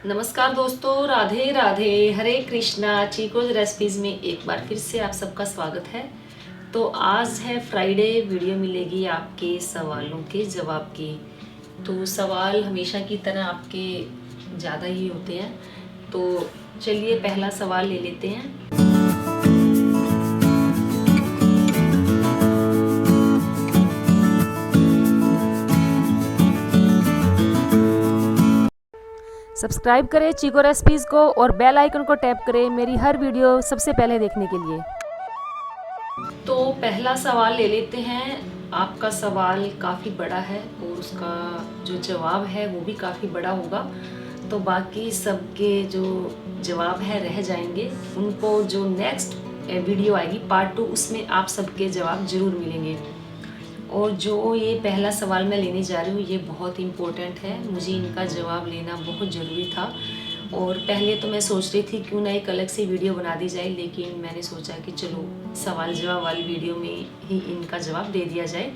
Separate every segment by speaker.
Speaker 1: नमस्कार दोस्तों, राधे राधे, हरे कृष्णा। चीकोज रेसिपीज़ में एक बार फिर से आप सबका स्वागत है। तो आज है फ्राइडे, वीडियो मिलेगी आपके सवालों के जवाब की। तो सवाल हमेशा की तरह आपके ज़्यादा ही होते हैं, तो चलिए पहला सवाल ले लेते हैं।
Speaker 2: सब्सक्राइब करें चीको रेसिपीज़ को और बेल आइकन को टैप करें मेरी हर वीडियो सबसे पहले देखने के लिए।
Speaker 1: तो पहला सवाल ले लेते हैं। आपका सवाल काफ़ी बड़ा है और उसका जो जवाब है वो भी काफ़ी बड़ा होगा, तो बाकी सबके जो जवाब है रह जाएंगे। उनको जो नेक्स्ट वीडियो आएगी पार्ट 2, उसमें आप सबके जवाब ज़रूर मिलेंगे। और जो ये पहला सवाल मैं लेने जा रही हूँ ये बहुत इम्पोर्टेंट है, मुझे इनका जवाब लेना बहुत ज़रूरी था। और पहले तो मैं सोच रही थी क्यों ना एक अलग से वीडियो बना दी जाए, लेकिन मैंने सोचा कि चलो सवाल जवाब वाली वीडियो में ही इनका जवाब दे दिया जाए।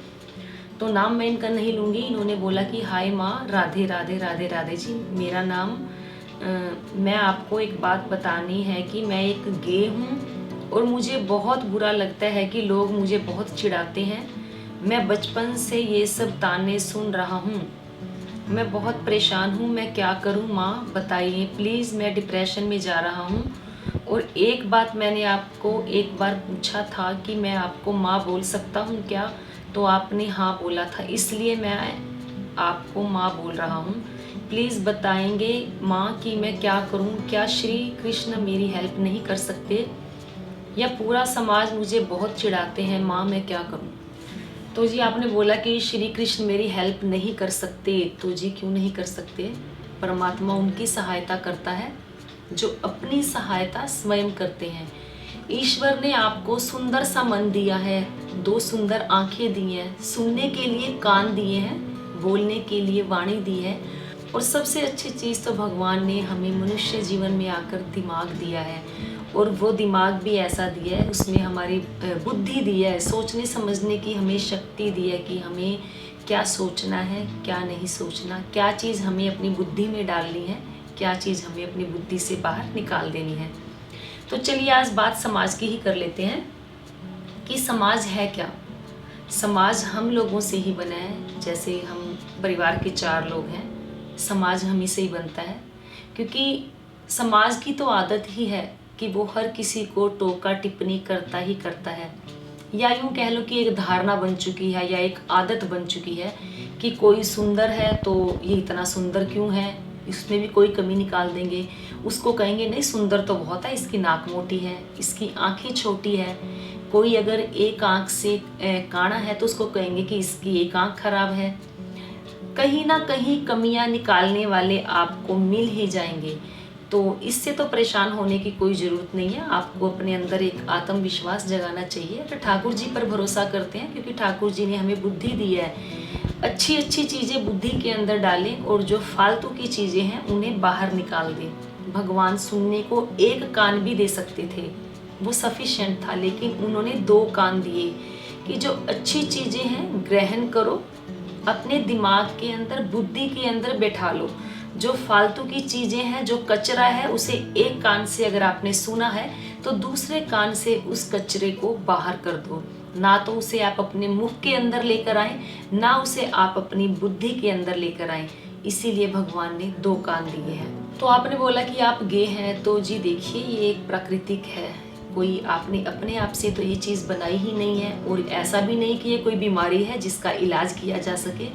Speaker 1: तो नाम मैं इनका नहीं लूँगी। इन्होंने बोला कि हाय माँ, राधे राधे राधे राधे जी, मेरा नाम मैं आपको एक बात बतानी है कि मैं एक गे हूँ और मुझे बहुत बुरा लगता है कि लोग मुझे बहुत चिढ़ाते हैं। मैं बचपन से ये सब ताने सुन रहा हूँ, मैं बहुत परेशान हूँ, मैं क्या करूँ माँ बताइए प्लीज़, मैं डिप्रेशन में जा रहा हूँ। और एक बात मैंने आपको एक बार पूछा था कि मैं आपको माँ बोल सकता हूँ क्या, तो आपने हाँ बोला था, इसलिए मैं आपको माँ बोल रहा हूँ। प्लीज़ बताएंगे माँ कि मैं क्या करूँ, क्या श्री कृष्ण मेरी हेल्प नहीं कर सकते, या पूरा समाज मुझे बहुत चिढ़ाते हैं माँ, मैं क्या करूँ। तो जी आपने बोला कि श्री कृष्ण मेरी हेल्प नहीं कर सकते, तो जी क्यों नहीं कर सकते। परमात्मा उनकी सहायता करता है जो अपनी सहायता स्वयं करते हैं। ईश्वर ने आपको सुंदर सा मन दिया है, 2 सुंदर आंखें दी हैं, सुनने के लिए कान दिए हैं, बोलने के लिए वाणी दी है, और सबसे अच्छी चीज़ तो भगवान ने हमें मनुष्य जीवन में आकर दिमाग दिया है। और वो दिमाग भी ऐसा दिया है, उसमें हमारी बुद्धि दी है, सोचने समझने की हमें शक्ति दी है कि हमें क्या सोचना है, क्या नहीं सोचना, क्या चीज़ हमें अपनी बुद्धि में डालनी है, क्या चीज़ हमें अपनी बुद्धि से बाहर निकाल देनी है। तो चलिए आज बात समाज की ही कर लेते हैं कि समाज है क्या। समाज हम लोगों से ही बना है, जैसे हम परिवार के 4 लोग हैं, समाज हम ही से ही बनता है। क्योंकि समाज की तो आदत ही है कि वो हर किसी को टोका टिप्पणी करता ही करता है, या यूँ कह लो कि एक धारणा बन चुकी है या एक आदत बन चुकी है कि कोई सुंदर है तो ये इतना सुंदर क्यों है, इसमें भी कोई कमी निकाल देंगे। उसको कहेंगे नहीं सुंदर तो बहुत है, इसकी नाक मोटी है, इसकी आंखें छोटी है। कोई अगर एक आंख से काना है तो उसको कहेंगे कि इसकी एक आंख खराब है। कहीं ना कहीं कमियां निकालने वाले आपको मिल ही जाएंगे। तो इससे तो परेशान होने की कोई ज़रूरत नहीं है, आपको अपने अंदर एक आत्मविश्वास जगाना चाहिए। अगर ठाकुर जी पर भरोसा करते हैं, क्योंकि ठाकुर जी ने हमें बुद्धि दी है, अच्छी अच्छी चीज़ें बुद्धि के अंदर डालें और जो फालतू की चीज़ें हैं उन्हें बाहर निकाल दें। भगवान सुनने को एक कान भी दे सकते थे, वो सफिशिएंट था, लेकिन उन्होंने 2 कान दिए कि जो अच्छी चीज़ें हैं ग्रहण करो, अपने दिमाग के अंदर बुद्धि के अंदर बैठा लो। जो फालतू की चीज़ें हैं, जो कचरा है, उसे एक कान से अगर आपने सुना है तो दूसरे कान से उस कचरे को बाहर कर दो। ना तो उसे आप अपने मुख के अंदर लेकर आए, ना उसे आप अपनी बुद्धि के अंदर लेकर आए। इसीलिए भगवान ने 2 कान दिए हैं। तो आपने बोला कि आप गे हैं, तो जी देखिए ये एक प्राकृतिक है, कोई आपने अपने आप से तो ये चीज़ बनाई ही नहीं है, और ऐसा भी नहीं कि ये कोई बीमारी है जिसका इलाज किया जा सके।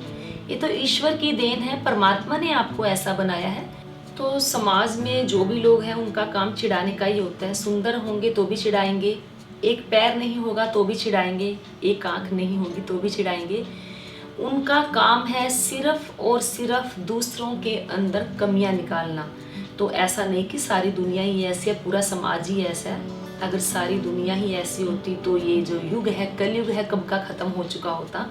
Speaker 1: ये तो ईश्वर की देन है, परमात्मा ने आपको ऐसा बनाया है। तो समाज में जो भी लोग हैं उनका काम चिढ़ाने का ही होता है। सुंदर होंगे तो भी चिढ़ाएंगे, एक पैर नहीं होगा तो भी चिढ़ाएंगे, एक आंख नहीं होगी तो भी चिढ़ाएंगे। उनका काम है सिर्फ और सिर्फ दूसरों के अंदर कमियां निकालना। तो ऐसा नहीं कि सारी दुनिया ही ऐसी है, पूरा समाज ही ऐसा है। अगर सारी दुनिया ही ऐसी होती तो ये जो युग है, कलयुग है, कब का ख़त्म हो चुका होता।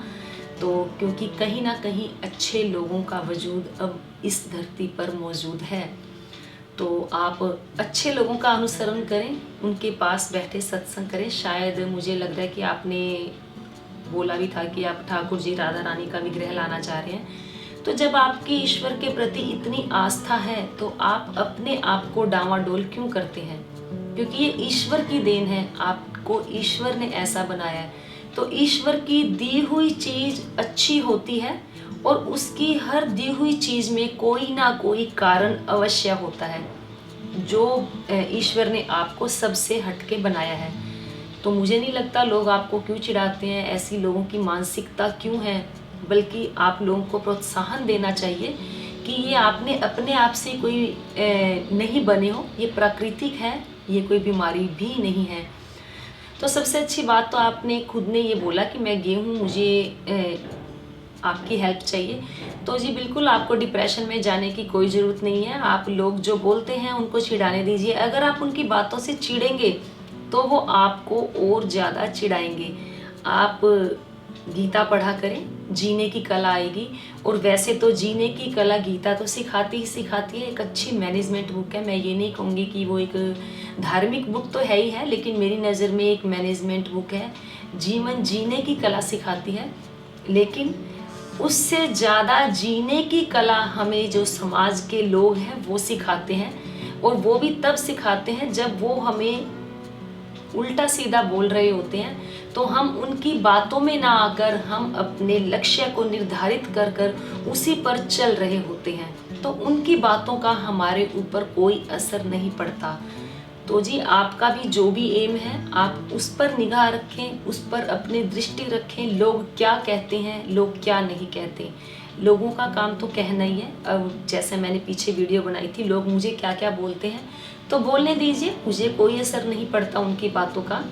Speaker 1: तो क्योंकि कहीं ना कहीं अच्छे लोगों का वजूद अब इस धरती पर मौजूद है, तो आप अच्छे लोगों का अनुसरण करें, उनके पास बैठे सत्संग करें। शायद मुझे लग रहा है कि आपने बोला भी था कि आप ठाकुर जी राधा रानी का विग्रह लाना चाह रहे हैं, तो जब आपकी ईश्वर के प्रति इतनी आस्था है तो आप अपने आप को डांवाडोल क्यों करते हैं? क्योंकि ये ईश्वर की देन है, आपको ईश्वर ने ऐसा बनाया है। तो ईश्वर की दी हुई चीज अच्छी होती है और उसकी हर दी हुई चीज में कोई ना कोई कारण अवश्य होता है जो ईश्वर ने आपको सबसे हटके बनाया है। तो मुझे नहीं लगता लोग आपको क्यों चिढ़ाते हैं, ऐसी लोगों की मानसिकता क्यों है, बल्कि आप लोगों को प्रोत्साहन देना चाहिए कि ये आपने अपने आप से कोई नहीं बने हो, ये प्राकृतिक है, ये कोई बीमारी भी नहीं है। तो सबसे अच्छी बात तो आपने खुद ने ये बोला कि मैं गे हूँ, मुझे आपकी हेल्प चाहिए। तो जी बिल्कुल आपको डिप्रेशन में जाने की कोई ज़रूरत नहीं है। आप लोग जो बोलते हैं उनको चिढ़ाने दीजिए। अगर आप उनकी बातों से चिढ़ेंगे तो वो आपको और ज़्यादा चिढ़ाएंगे। आप गीता पढ़ा करें, जीने की कला आएगी। और वैसे तो जीने की कला गीता तो सिखाती ही सिखाती है, एक अच्छी मैनेजमेंट बुक है। मैं ये नहीं कहूँगी कि वो एक धार्मिक बुक तो है ही है, लेकिन मेरी नज़र में एक मैनेजमेंट बुक है, जीवन जीने की कला सिखाती है। लेकिन उससे ज़्यादा जीने की कला हमें जो समाज के लोग हैं वो सिखाते हैं, और वो भी तब सिखाते हैं जब वो हमें उल्टा सीधा बोल रहे होते हैं। तो हम उनकी बातों में ना आकर हम अपने लक्ष्य को निर्धारित कर कर उसी पर चल रहे होते हैं, तो उनकी बातों का हमारे ऊपर कोई असर नहीं पड़ता। तो जी आपका भी जो भी एम है आप उस पर निगाह रखें, उस पर अपनी दृष्टि रखें। लोग क्या कहते हैं, लोग क्या नहीं कहते, लोगों का काम तो कहना ही है। अब जैसे मैंने पीछे वीडियो बनाई थी, लोग मुझे क्या क्या बोलते हैं तो बोलने दीजिए, मुझे कोई असर नहीं पड़ता उनकी बातों का।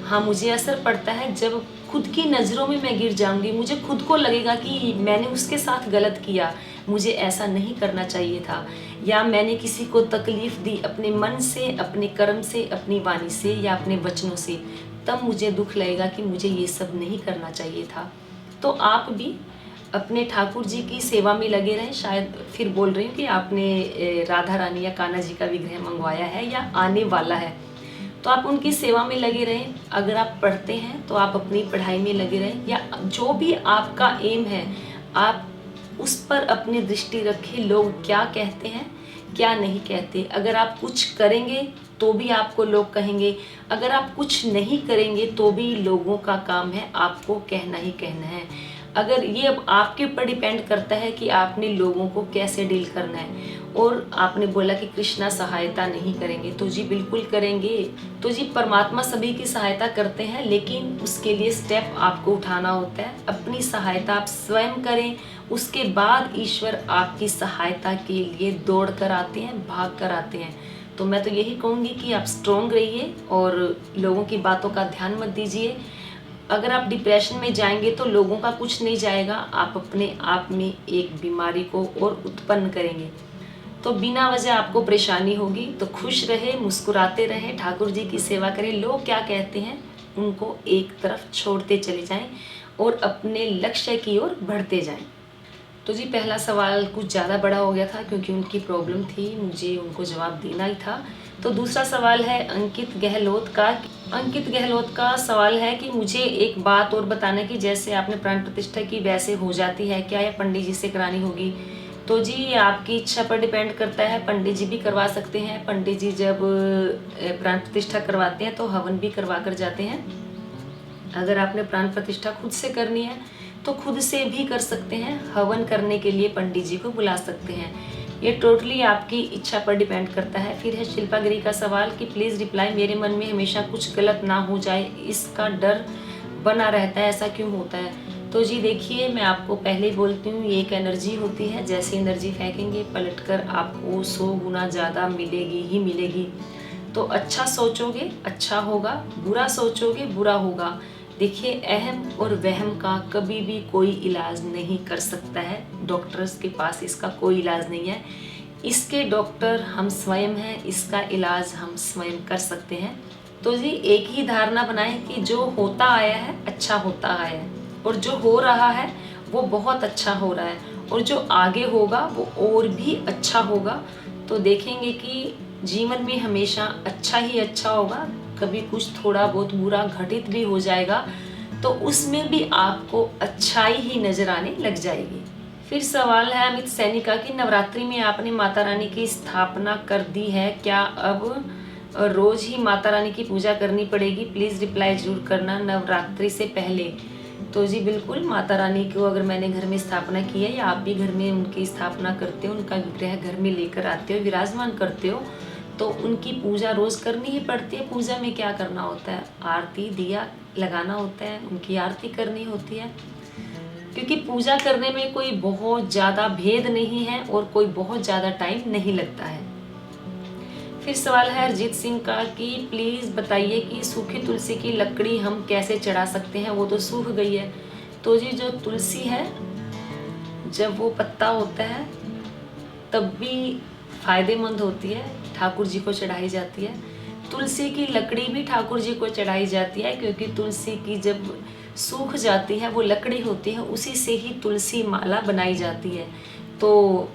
Speaker 1: हाँ, मुझे असर पड़ता है जब खुद की नज़रों में मैं गिर जाऊंगी, मुझे खुद को लगेगा कि मैंने उसके साथ गलत किया, मुझे ऐसा नहीं करना चाहिए था, या मैंने किसी को तकलीफ़ दी अपने मन से, अपने कर्म से, अपनी वाणी से या अपने वचनों से, तब मुझे दुख लगेगा कि मुझे ये सब नहीं करना चाहिए था। तो आप भी अपने ठाकुर जी की सेवा में लगे रहें। शायद फिर बोल रही हूँ कि आपने राधा रानी या कान्हा जी का विग्रह मंगवाया है या आने वाला है, तो आप उनकी सेवा में लगे रहें। अगर आप पढ़ते हैं तो आप अपनी पढ़ाई में लगे रहें, या जो भी आपका एम है आप उस पर अपनी दृष्टि रखें। लोग क्या कहते हैं, क्या नहीं कहते। अगर आप कुछ करेंगे तो भी आपको लोग कहेंगे, अगर आप कुछ नहीं करेंगे तो भी लोगों का काम है आपको कहना ही कहना है। अगर ये अब आपके ऊपर डिपेंड करता है कि आपने लोगों को कैसे डील करना है। और आपने बोला कि कृष्णा सहायता नहीं करेंगे, तो जी बिल्कुल करेंगे। तो जी परमात्मा सभी की सहायता करते हैं, लेकिन उसके लिए स्टेप आपको उठाना होता है। अपनी सहायता आप स्वयं करें, उसके बाद ईश्वर आपकी सहायता के लिए दौड़ कर आते हैं, भाग कर आते हैं। तो मैं तो यही कहूँगी कि आप स्ट्रॉन्ग रहिए और लोगों की बातों का ध्यान मत दीजिए। अगर आप डिप्रेशन में जाएंगे तो लोगों का कुछ नहीं जाएगा, आप अपने आप में एक बीमारी को और उत्पन्न करेंगे। तो बिना वजह आपको परेशानी होगी। तो खुश रहे, मुस्कुराते रहें, ठाकुर जी की सेवा करें। लोग क्या कहते हैं उनको एक तरफ छोड़ते चले जाएं और अपने लक्ष्य की ओर बढ़ते जाएं। तो जी पहला सवाल कुछ ज़्यादा बड़ा हो गया था क्योंकि उनकी प्रॉब्लम थी, मुझे उनको जवाब देना ही था। तो दूसरा सवाल है अंकित गहलोत का। अंकित गहलोत का सवाल है कि मुझे एक बात और बताना कि जैसे आपने प्राण प्रतिष्ठा की वैसे हो जाती है क्या, या पंडित जी से करानी होगी? तो जी ये आपकी इच्छा पर डिपेंड करता है। पंडित जी भी करवा सकते हैं। पंडित जी जब प्राण प्रतिष्ठा करवाते हैं तो हवन भी करवा कर जाते हैं। अगर आपने प्राण प्रतिष्ठा खुद से करनी है तो खुद से भी कर सकते हैं, हवन करने के लिए पंडित जी को बुला सकते हैं। ये टोटली आपकी इच्छा पर डिपेंड करता है। फिर है शिल्पा गिरी का सवाल कि प्लीज़ रिप्लाई, मेरे मन में हमेशा कुछ गलत ना हो जाए, इसका डर बना रहता है, ऐसा क्यों होता है? तो जी देखिए, मैं आपको पहले ही बोलती हूँ, ये एक एनर्जी होती है। जैसे एनर्जी फेंकेंगे पलटकर आपको 100 गुना ज़्यादा मिलेगी ही मिलेगी। तो अच्छा सोचोगे अच्छा होगा, बुरा सोचोगे बुरा होगा। देखिए, अहम और वहम का कभी भी कोई इलाज नहीं कर सकता है। डॉक्टर्स के पास इसका कोई इलाज नहीं है। इसके डॉक्टर हम स्वयं हैं, इसका इलाज हम स्वयं कर सकते हैं। तो जी एक ही धारणा बनाएं कि जो होता आया है अच्छा होता आया है, और जो हो रहा है वो बहुत अच्छा हो रहा है, और जो आगे होगा वो और भी अच्छा होगा। तो देखेंगे कि जीवन में हमेशा अच्छा ही अच्छा होगा। कभी कुछ थोड़ा बहुत बुरा घटित भी हो जाएगा तो उसमें भी आपको अच्छाई ही नजर आने लग जाएगी। फिर सवाल है अमित सैनी का कि नवरात्रि में आपने माता रानी की स्थापना कर दी है, क्या अब रोज ही माता रानी की पूजा करनी पड़ेगी? प्लीज़ रिप्लाई जरूर करना नवरात्रि से पहले। तो जी बिल्कुल, माता रानी को अगर मैंने घर में स्थापना की है या आप भी घर में उनकी स्थापना करते हो, उनका विग्रह घर में लेकर आते हो, विराजमान करते हो, तो उनकी पूजा रोज़ करनी ही पड़ती है। पूजा में क्या करना होता है? आरती दिया लगाना होता है, उनकी आरती करनी होती है, क्योंकि पूजा करने में कोई बहुत ज़्यादा भेद नहीं है और कोई बहुत ज़्यादा टाइम नहीं लगता है। फिर सवाल है अरिजीत सिंह का कि प्लीज़ बताइए कि सूखी तुलसी की लकड़ी हम कैसे चढ़ा सकते हैं, वो तो सूख गई है। तो जी जो तुलसी है, जब वो पत्ता होता है तब भी फायदेमंद होती है, ठाकुर जी को चढ़ाई जाती है। तुलसी की लकड़ी भी ठाकुर जी को चढ़ाई जाती है, क्योंकि तुलसी की जब सूख जाती है वो लकड़ी होती है, उसी से ही तुलसी माला बनाई जाती है। तो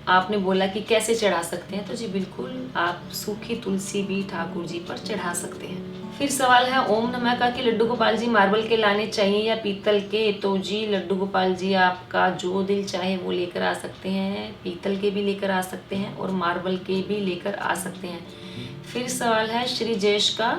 Speaker 1: आपने बोला कि कैसे चढ़ा सकते हैं, तो जी बिल्कुल आप सूखी तुलसी भी ठाकुर जी पर चढ़ा सकते हैं। फिर सवाल है ओम नमः का कि लड्डू गोपाल जी मार्बल के लाने चाहिए या पीतल के? तो जी लड्डू गोपाल जी आपका जो दिल चाहे वो लेकर आ सकते हैं, पीतल के भी लेकर आ सकते हैं और मार्बल के भी लेकर आ सकते हैं। फिर सवाल है श्री जयेश का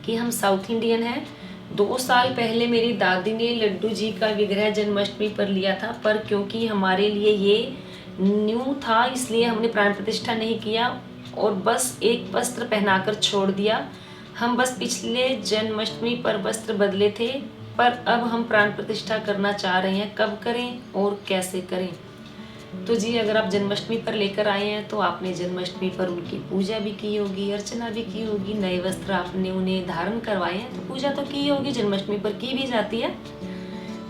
Speaker 1: कि हम साउथ इंडियन हैं। 2 साल पहले मेरी दादी ने लड्डू जी का विग्रह जन्माष्टमी पर लिया था, पर क्योंकि हमारे लिए ये न्यू था इसलिए हमने प्राण प्रतिष्ठा नहीं किया और बस एक वस्त्र पहनाकर छोड़ दिया। हम बस पिछले जन्माष्टमी पर वस्त्र बदले थे, पर अब हम प्राण प्रतिष्ठा करना चाह रहे हैं, कब करें और कैसे करें? तो जी अगर आप जन्माष्टमी पर लेकर आए हैं तो आपने जन्माष्टमी पर उनकी पूजा भी की होगी, अर्चना भी की होगी, नए वस्त्र आपने उन्हें धारण करवाए हैं, तो पूजा तो की होगी, जन्माष्टमी पर की भी जाती है।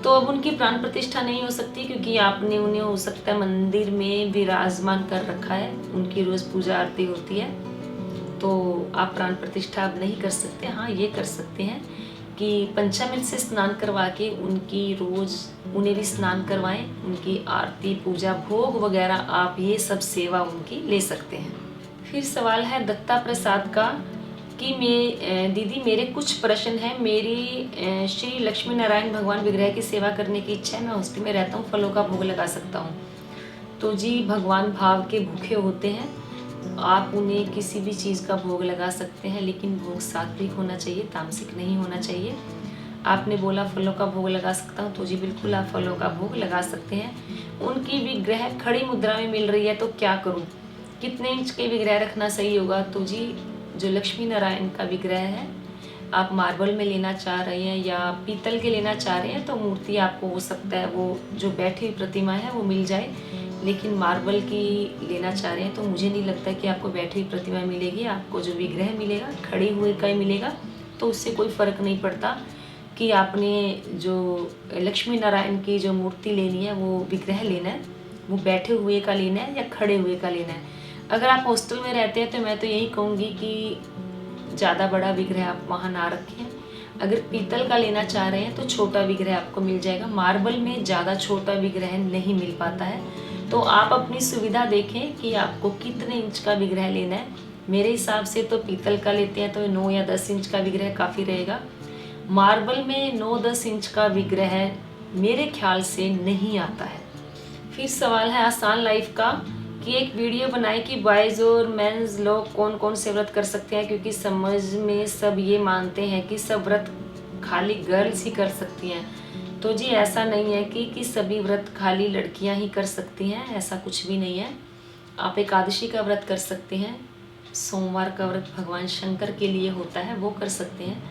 Speaker 1: तो अब उनकी प्राण प्रतिष्ठा नहीं हो सकती, क्योंकि आपने उन्हें हो सकता है मंदिर में विराजमान कर रखा है, उनकी रोज पूजा आरती होती है, तो आप प्राण प्रतिष्ठा अब नहीं कर सकते। हाँ ये कर सकते हैं कि पंचामृत से स्नान करवा के उनकी रोज उन्हें भी स्नान करवाएं, उनकी आरती पूजा भोग वगैरह आप ये सब सेवा उनकी ले सकते हैं। फिर सवाल है दत्ता प्रसाद का कि दीदी मेरे कुछ प्रश्न हैं। मेरी श्री लक्ष्मी नारायण भगवान विग्रह की सेवा करने की इच्छा है, मैं हॉस्टल में रहता हूँ, फलों का भोग लगा सकता हूँ? तो जी भगवान भाव के भूखे होते हैं, आप उन्हें किसी भी चीज़ का भोग लगा सकते हैं, लेकिन भोग सात्विक होना चाहिए, तामसिक नहीं होना चाहिए। आपने बोला फलों का भोग लगा सकता हूँ, तो जी बिल्कुल आप फलों का भोग लगा सकते हैं। उनकी विग्रह खड़ी मुद्रा में मिल रही है तो क्या करूँ, कितने इंच के विग्रह रखना सही होगा? तो जी जो लक्ष्मी नारायण का विग्रह है, आप मार्बल में लेना चाह रहे हैं या पीतल के लेना चाह रहे हैं, तो मूर्ति आपको हो सकता है वो जो बैठी हुई प्रतिमा है वो मिल जाए, लेकिन मार्बल की लेना चाह रहे हैं तो मुझे नहीं लगता कि आपको बैठी हुई प्रतिमा मिलेगी। आपको जो विग्रह मिलेगा खड़े हुए का ही मिलेगा, तो उससे कोई फ़र्क नहीं पड़ता कि आपने जो लक्ष्मी नारायण की जो मूर्ति लेनी है, वो विग्रह लेना है, वो बैठे हुए का लेना है या खड़े हुए का लेना है। अगर आप हॉस्टल में रहते हैं तो मैं तो यही कहूँगी कि ज़्यादा बड़ा विग्रह आप वहाँ ना रखें। अगर पीतल का लेना चाह रहे हैं तो छोटा विग्रह आपको मिल जाएगा, मार्बल में ज़्यादा छोटा विग्रह नहीं मिल पाता है। तो आप अपनी सुविधा देखें कि आपको कितने इंच का विग्रह लेना है। मेरे हिसाब से तो पीतल का लेते हैं तो 9 या 10 इंच का विग्रह काफ़ी रहेगा। मार्बल में 9-10 इंच का विग्रह मेरे ख्याल से नहीं आता है। फिर सवाल है आसान लाइफ का कि एक वीडियो बनाए कि बॉयज़ और मेंस लोग कौन कौन से व्रत कर सकते हैं, क्योंकि समझ में सब ये मानते हैं कि सब व्रत खाली गर्ल्स ही कर सकती हैं। तो जी ऐसा नहीं है कि सभी व्रत खाली लड़कियां ही कर सकती हैं, ऐसा कुछ भी नहीं है। आप एकादशी का व्रत कर सकते हैं, सोमवार का व्रत भगवान शंकर के लिए होता है, वो कर सकते हैं।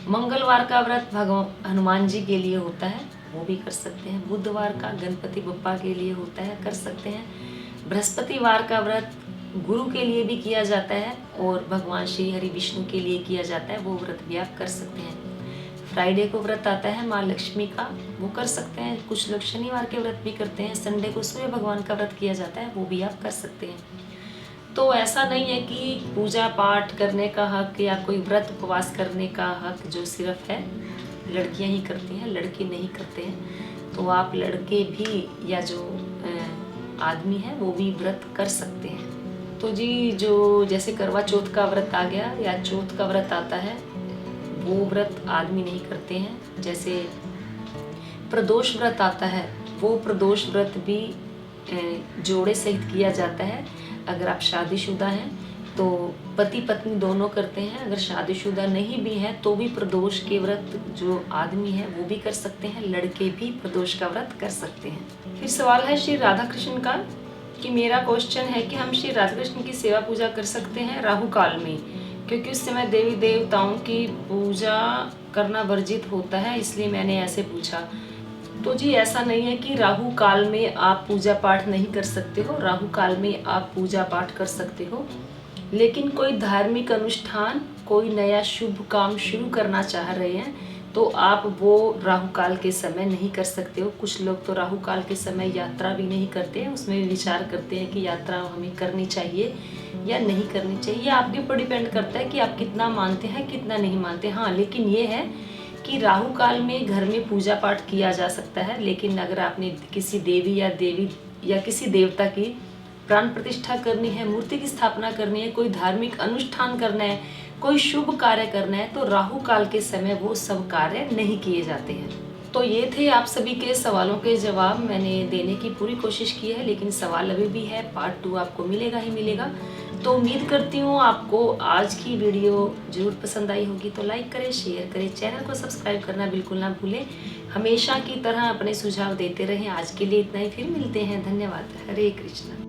Speaker 1: मंगलवार का व्रत भगवान हनुमान जी के लिए होता है, वो भी कर सकते हैं। बुधवार का गणपति बप्पा के लिए होता है, कर सकते हैं। बृहस्पतिवार का व्रत गुरु के लिए भी किया जाता है और भगवान श्री हरि विष्णु के लिए किया जाता है, वो व्रत भी आप कर सकते हैं। फ्राइडे को व्रत आता है माँ लक्ष्मी का, वो कर सकते हैं। कुछ लोग शनिवार के व्रत भी करते हैं। संडे को सूर्य भगवान का व्रत किया जाता है, वो भी आप कर सकते हैं। तो ऐसा नहीं है कि पूजा पाठ करने का हक या कोई व्रत उपवास करने का हक जो सिर्फ है लड़कियां ही करती हैं, लड़के नहीं करते हैं। तो आप लड़के भी या जो आदमी है वो भी व्रत कर सकते हैं। तो जी जो जैसे करवा चौथ का व्रत आ गया या चौथ का व्रत आता है, वो व्रत आदमी नहीं करते हैं। जैसे प्रदोष व्रत आता है वो प्रदोष व्रत भी जोड़े सहित किया जाता है। अगर आप शादीशुदा हैं तो पति पत्नी दोनों करते हैं, अगर शादीशुदा नहीं भी हैं तो भी प्रदोष के व्रत जो आदमी है वो भी कर सकते हैं, लड़के भी प्रदोष का व्रत कर सकते हैं। फिर सवाल है श्री राधा कृष्ण का कि मेरा क्वेश्चन है कि हम श्री राधा कृष्ण की सेवा पूजा कर सकते हैं राहु काल में, क्योंकि उस समय देवी देवताओं की पूजा करना वर्जित होता है, इसलिए मैंने ऐसे पूछा। तो जी ऐसा नहीं है कि राहु काल में आप पूजा पाठ नहीं कर सकते हो, राहु काल में आप पूजा पाठ कर सकते हो, लेकिन कोई धार्मिक अनुष्ठान, कोई नया शुभ काम शुरू करना चाह रहे हैं तो आप वो राहु काल के समय नहीं कर सकते हो। कुछ लोग तो राहु काल के समय यात्रा भी नहीं करते हैं, उसमें भी विचार करते हैं कि यात्रा हमें करनी चाहिए या नहीं करनी चाहिए। ये आपके ऊपर डिपेंड करता है कि आप कितना मानते हैं कितना नहीं मानते। हाँ, लेकिन ये है कि राहु काल में घर में पूजा पाठ किया जा सकता है, लेकिन अगर आपने किसी देवी या किसी देवता की प्राण प्रतिष्ठा करनी है, मूर्ति की स्थापना करनी है, कोई धार्मिक अनुष्ठान करना है, कोई शुभ कार्य करना है, तो राहु काल के समय वो सब कार्य नहीं किए जाते हैं। तो ये थे आप सभी के सवालों के जवाब, मैंने देने की पूरी कोशिश की है, लेकिन सवाल अभी भी है, पार्ट 2 आपको मिलेगा ही मिलेगा। तो उम्मीद करती हूँ आपको आज की वीडियो जरूर पसंद आई होगी। तो लाइक करें, शेयर करें, चैनल को सब्सक्राइब करना बिल्कुल ना भूलें। हमेशा की तरह अपने सुझाव देते रहें। आज के लिए इतना ही, फिर मिलते हैं। धन्यवाद। हरे कृष्णा।